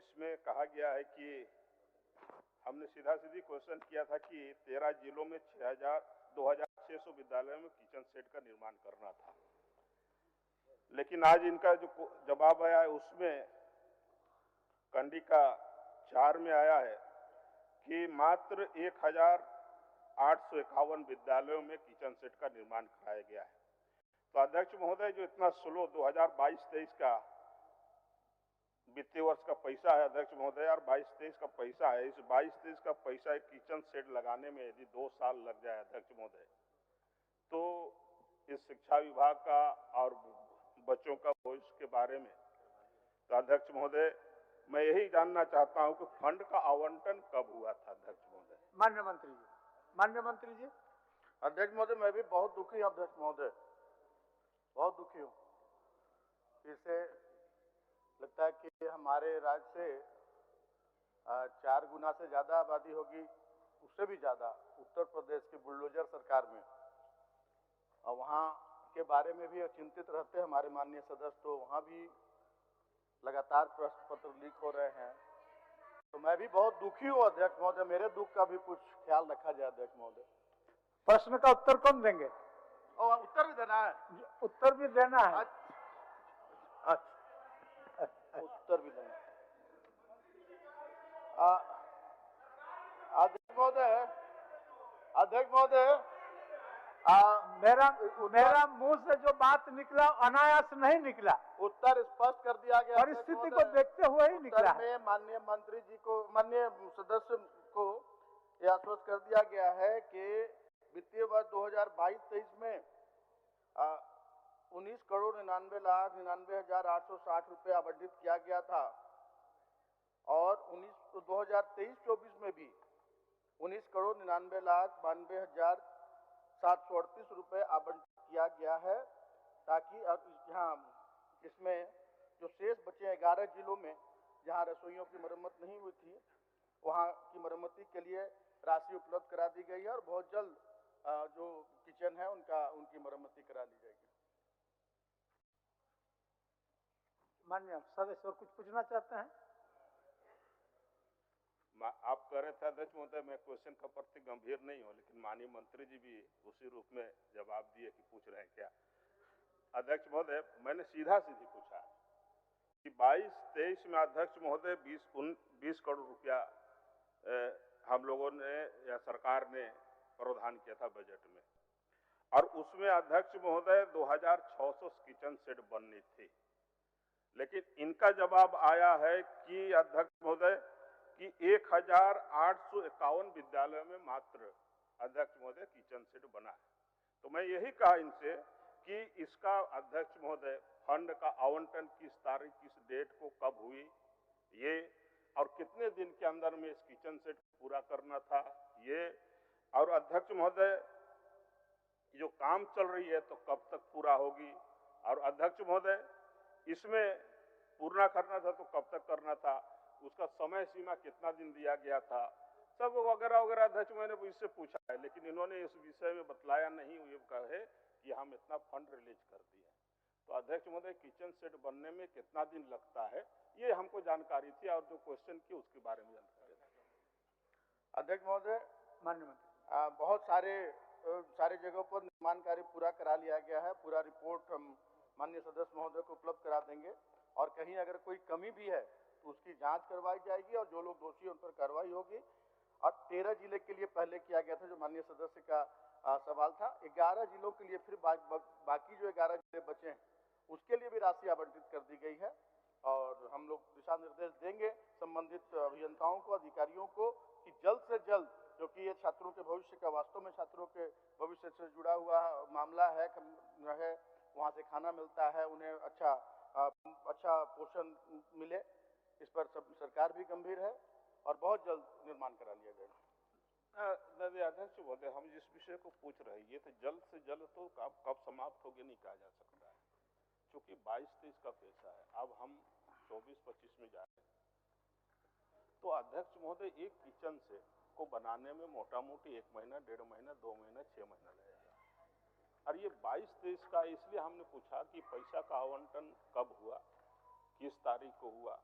इसमें कहा गया है कि हमने सीधा सीधी क्वेश्चन किया था कि 13 जिलों में 2600 विद्यालयों में किचन सेट का निर्माण करना था, लेकिन आज इनका जो जवाब आया है उसमें कंडिका 4 में आया है कि मात्र 1851 विद्यालयों में किचन सेट का निर्माण कराया गया है। तो अध्यक्ष महोदय, जो इतना स्लो 2022-23 का वित्तीय वर्ष का पैसा है अध्यक्ष महोदय, और 22-23 का पैसा है, इस 22-23 का पैसा एक किचन सेट लगाने में यदि 2 साल लग जाए अध्यक्ष महोदय, तो इस शिक्षा विभाग का और बच्चों का भविष्य के बारे में, तो अध्यक्ष महोदय मैं यही जानना चाहता हूं कि फंड का आवंटन कब हुआ था अध्यक्ष महोदय। माननीय मंत्री जी। अध्यक्ष महोदय, मैं भी बहुत दुखी हूं अध्यक्ष महोदय, बहुत दुखी हूं। इससे लगता है कि हमारे राज्य से 4 गुना से ज्यादा आबादी होगी, उससे भी ज्यादा उत्तर प्रदेश की बुलडोजर सरकार में, और वहां के बारे में भी चिंतित रहते हैं हमारे माननीय सदस्य। तो वहां भी लगातार प्रश्न पत्र लीक हो रहे हैं, तो मैं भी बहुत दुखी हूँ अध्यक्ष महोदय। मेरे दुख का भी कुछ ख्याल रखा जाए अध्यक्ष महोदय। प्रश्न का उत्तर कौन देंगे? उत्तर भी देना है। उत्तर भी देना है। उत्तर भी देना है। अध्यक्ष महोदय, मेरा मुंह से जो बात निकला अनायास नहीं निकला, उत्तर स्पष्ट कर दिया गया। परिस्थिति को देखते हुए ही निकला। माननीय मंत्री जी को, माननीय सदस्य को यह आश्वस्त कर दिया गया है कि वित्तीय वर्ष 2022-23 में 19,99,99,860 रुपए आवंटित किया गया था, और 2023-24 में भी 19,99,92,738 रुपए आवंटित किया गया है, ताकि यहाँ इसमें जो शेष बचे 11 जिलों में जहाँ रसोइयों की मरम्मत नहीं हुई थी, वहाँ की मरम्मती के लिए राशि उपलब्ध करा दी गई है, और बहुत जल्द जो किचन है उनकी मरम्मती करा ली जाएगी। माननीय सदस्य और कुछ पूछना चाहते हैं? आप कह रहे थे अध्यक्ष महोदय मैं क्वेश्चन का प्रति गंभीर नहीं हूं, लेकिन माननीय मंत्री जी भी उसी रूप में जवाब दिए कि पूछ रहे हैं क्या। अध्यक्ष महोदय, मैंने सीधा सीधी पूछा कि 22-23 में अध्यक्ष महोदय 20 करोड़ रुपया हम लोगों ने या सरकार ने प्रावधान किया था बजट में, और उसमें अध्यक्ष महोदय 2600 किचन सेट बननी थी, लेकिन इनका जवाब आया है कि अध्यक्ष महोदय कि 1851 विद्यालयों में मात्र अध्यक्ष महोदय किचन सेट बना है। तो मैं यही कहा इनसे कि इसका अध्यक्ष महोदय फंड का आवंटन किस तारीख किस डेट को कब हुई ये, और कितने दिन के अंदर में इस किचन सेट पूरा करना था ये, और अध्यक्ष महोदय जो काम चल रही है तो कब तक पूरा होगी, और अध्यक्ष महोदय इसमें पूरा करना था तो कब तक करना था, उसका समय सीमा कितना दिन दिया गया था, सब वगैरह वगैरह अध्यक्ष मैंने इससे पूछा है, लेकिन इन्होंने इस विषय में बतलाया नहीं। ये कहे कि हम इतना फंड रिलीज कर दिया। तो अध्यक्ष महोदय किचन सेट बनने में कितना दिन लगता है ये हमको जानकारी थी, और जो क्वेश्चन की उसके बारे में जानकारी थी। अध्यक्ष महोदय, माननीय मंत्री, बहुत सारे जगहों पर निर्माण कार्य पूरा करा लिया गया है। पूरा रिपोर्ट हम माननीय सदस्य महोदय को उपलब्ध करा देंगे, और कहीं अगर कोई कमी भी है तो उसकी जांच करवाई जाएगी, और जो लोग दोषी उन पर कार्रवाई होगी। और 13 जिले के लिए पहले किया गया था, जो माननीय सदस्य का सवाल था। 11 जिलों के लिए फिर बाकी जो 11 जिले बचे हैं उसके लिए भी राशि आवंटित कर दी गई है, और हम लोग दिशा निर्देश देंगे संबंधित अभियंताओं को, अधिकारियों को, कि जल्द से जल्द, क्योंकि ये छात्रों के भविष्य का, वास्तव में छात्रों के भविष्य से जुड़ा हुआ मामला है। वहाँ से खाना मिलता है, उन्हें अच्छा पोषण मिले, इस पर सरकार भी गंभीर है, और बहुत जल्द निर्माण करा लिया जाएगा। अध्यक्ष महोदय, हम जिस विषय को पूछ रहे हैं ये तो जल्द से जल्द तो कब समाप्त होगी नहीं कहा जा सकता है, क्योंकि 22-23 का पैसा है, अब हम 24-25 में जा रहे हैं। तो अध्यक्ष महोदय एक किचन सेट को बनाने में मोटा मोटी 1 महीना, 1.5 महीना, 2 महीना, 6 महीना लगेगा, और ये 22-23 का इसलिए हमने पूछा कि पैसा का आवंटन कब हुआ, किस तारीख को हुआ,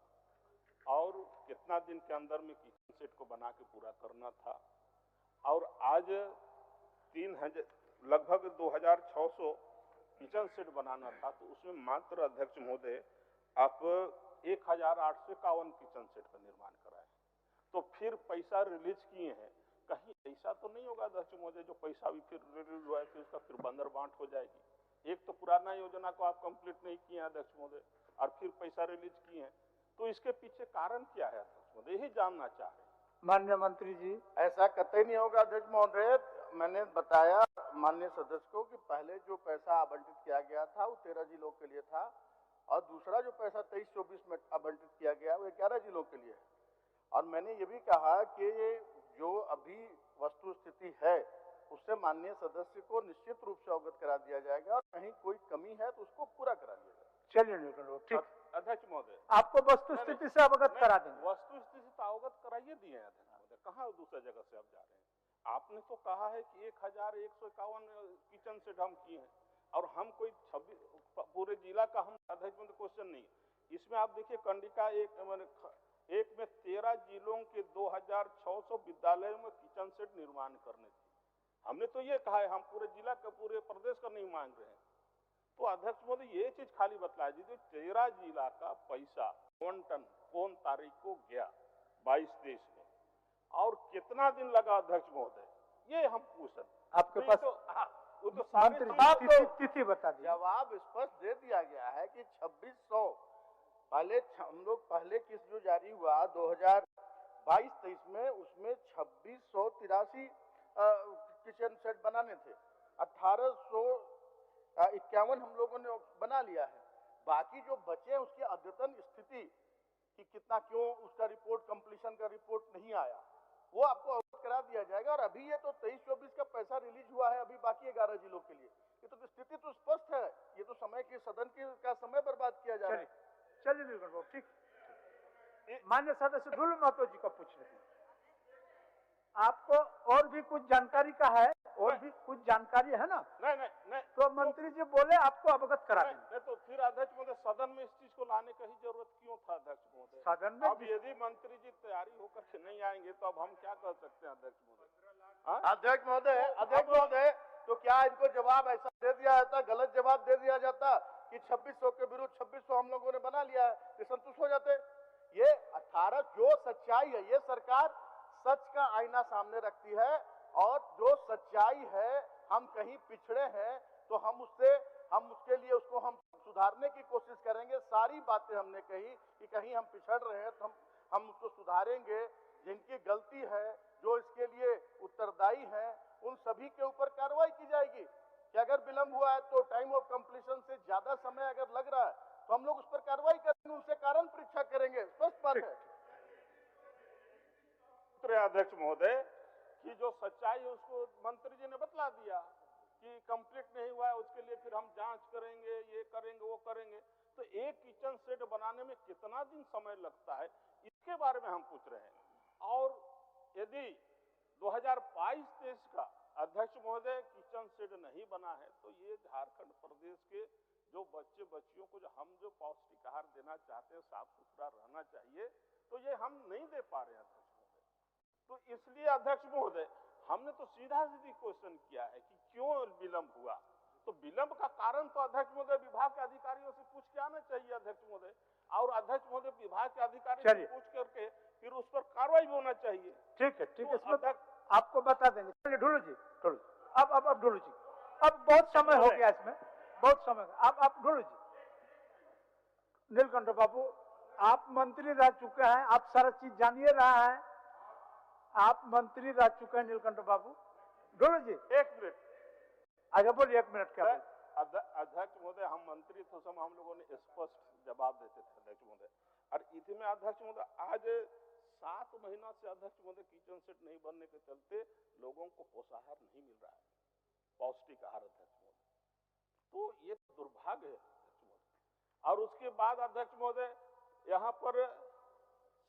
और कितना दिन के अंदर में किचन सेट को बना के पूरा करना था। और आज 3000 लगभग 2600 किचन सेट बनाना था, तो उसमें मात्र अध्यक्ष महोदय आप 1851 किचन सेट का निर्माण कराए। तो फिर पैसा रिलीज किए हैं, कहीं ऐसा तो नहीं होगा अध्यक्ष महोदय जो पैसा भी फिर रिलीज हुआ है फिर उसका फिर बंदर बांट हो जाएगी। एक तो पुराना योजना को आप कंप्लीट नहीं किए हैं अध्यक्ष महोदय और फिर पैसा रिलीज किए हैं, तो इसके पीछे कारण क्या है अध्यक्ष महोदय, यही जानना चाह रहे हैं। माननीय मंत्री जी। ऐसा कतई नहीं होगा अध्यक्ष महोदय। मैंने बताया माननीय सदस्य को कि पहले जो पैसा आवंटित किया गया था वो 13 जिलों के लिए था और दूसरा जो पैसा 23-24 में आवंटित किया गया वो 11 जिलों के लिए है। और मैंने ये भी कहा कि जो अभी वस्तु स्थिति है उससे माननीय सदस्य को निश्चित रूप से अवगत करा दिया जाएगा और कहीं कोई कमी है तो उसको पूरा करा दिया जाएगा। चलिए ठीक, अध्यक्ष महोदय आपको वस्तु स्थिति से अवगत करा देंगे। वस्तु स्थिति तो अवगत कराइए दिए हैं अध्यक्ष महोदय, कहाँ दूसरी जगह से आप जा रहे हैं। आपने तो कहा है कि 1151 किचन सेट हम किए हैं और हम कोई 26 पूरे जिला का हम अध्यक्ष महोदय क्वेश्चन नहीं। इसमें आप देखिए कंडिका एक में 13 जिलों के 2600 विद्यालयों में किचन सेट निर्माण करने थे। हमने तो ये कहा है हम पूरे जिला का पूरे प्रदेश का नहीं मांग रहे हैं। तो अध्यक्ष महोदय ये चीज खाली बतला दीजिए 13 जिला का पैसा कौन तारीख को गया 22-23 में और कितना दिन लगा अध्यक्ष महोदय, ये हम पूछ आपके पास वो तो सारी तिथि बता दी। जवाब स्पष्ट दे दिया गया है कि 2600 पहले हम लोग पहले किस्त जो जारी हुआ 2022-23 में उसमें 2683 किचन सेट बनाने थे। 1851 हम लोगों ने बना लिया है। बाकी जो बचे हैं उसकी अद्यतन स्थिति कि कितना क्यों उसका रिपोर्ट कंप्लीशन का रिपोर्ट नहीं आया वो आपको अवगत करा दिया जाएगा। और अभी ये तो 23-24 का पैसा रिलीज हुआ है, अभी बाकी 11 जिलों के लिए। ये तो स्थिति तो स्पष्ट है, ये तो समय की सदन का समय बर्बाद किया जा रहा है। चलिए नीलकंठ बाबू ठीक। मान्य सदस्य ढुल महतो जी को पूछ रहे आपको और भी कुछ जानकारी का है, और भी कुछ जानकारी है ना? नहीं तो मंत्री जी बोले आपको अवगत करा देंगे। तो फिर अध्यक्ष महोदय सदन में इस चीज को लाने का ही जरूरत क्यों था अध्यक्ष महोदय? सदन में अब यदि मंत्री जी तैयारी होकर के नहीं आएंगे तो अब हम क्या कर सकते हैं अध्यक्ष महोदय? अध्यक्ष महोदय तो क्या इनको जवाब ऐसा दे दिया जाता, गलत जवाब दे दिया जाता कि 2600 के विरुद्ध 2600 हम लोगों ने बना लिया है, ये संतुष्ट हो जाते। ये 18 जो सच्चाई है, ये सरकार सच का आईना सामने रखती है और जो सच्चाई है हम कहीं पिछड़े हैं तो हम उसके लिए उसको हम सुधारने की कोशिश करेंगे। सारी बातें हमने कही कि कहीं हम पिछड़ रहे हैं तो हम उसको सुधारेंगे। जिनकी गलती है, जो इसके लिए उत्तरदायी है, उन सभी के ऊपर कार्रवाई की जाएगी। कि अगर विलंब हुआ है तो टाइम ऑफ कंप्लीशन से ज्यादा समय अगर लग रहा है तो हम लोग उस पर कार्रवाई करेंगे, उनसे कारण परीक्षा करेंगे। स्पष्ट बात है अध्यक्ष महोदय कि जो सच्चाई है उसको मंत्री जी ने बतला दिया कि कंप्लीट नहीं हुआ है, उसके लिए फिर हम जांच करेंगे, ये करेंगे, वो करेंगे। तो एक किचन सेट बनाने में कितना दिन समय लगता है, इसके बारे में हम पूछ रहे हैं। और यदि 2022-23 का अध्यक्ष महोदय किचन सेट नहीं बना है तो ये झारखंड प्रदेश के जो बच्चियों को जो पौष्टिक आहार देना चाहते हैं, साफ सुथरा रहना चाहिए, तो ये हम नहीं दे पा रहे हैं अध्यक्ष महोदय। तो इसलिए अध्यक्ष महोदय हमने तो सीधा क्वेश्चन किया है कि क्यों विलंब हुआ। तो विलंब का कारण तो अध्यक्ष महोदय विभाग के अधिकारियों से पूछ के आना चाहिए अध्यक्ष महोदय, और अध्यक्ष महोदय विभाग के अधिकारी से पूछ करके फिर उस पर कार्रवाई होना चाहिए। ठीक है इसमें आपको बता देंगे। चलिए ढुलू जी अब ढुलू जी, अब बहुत समय हो गया, इसमें बहुत समय। अब ढुलू जी, नीलकंठ बाबू आप मंत्री रह चुके हैं, आप सारा चीज जानिए रहा है, आप मंत्री रह चुके हैं नीलकंठ बाबू। ढुलू जी 1 मिनट आगे बोलिए। 1 मिनट क्या अध्यक्ष महोदय हम मंत्री थे समय हम लोगों ने स्पष्ट जवाब देते थे अध्यक्ष महोदय। और इसमें अध्यक्ष महोदय आज 7 महीना से अध्यक्ष महोदय किचन सेट नहीं बनने के चलते लोगों को पोषाहार नहीं मिल रहा है, पौष्टिक आहार अध्यक्ष महोदय। तो ये दुर्भाग्य है अध्यक्ष महोदय। और उसके बाद अध्यक्ष महोदय यहाँ पर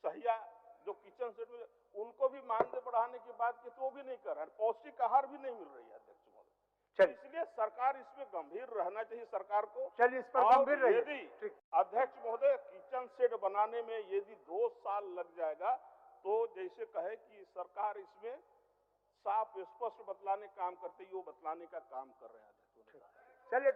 सहिया जो किचन सेट में उनको भी मानदेय बढ़ाने की बात की तो वो भी नहीं कर रहा है, पौष्टिक आहार भी नहीं मिल रही है अध्यक्ष महोदय। चलिए इसलिए सरकार इसमें गंभीर रहना चाहिए सरकार को। चलिए, इस पर और गंभीर रहिए। यदि ठीक। अध्यक्ष महोदय किचन शेड बनाने में यदि 2 साल लग जाएगा तो जैसे कहे कि सरकार इसमें साफ स्पष्ट बतलाने काम करती है, वो बतलाने का काम कर रहे हैं। चलिए।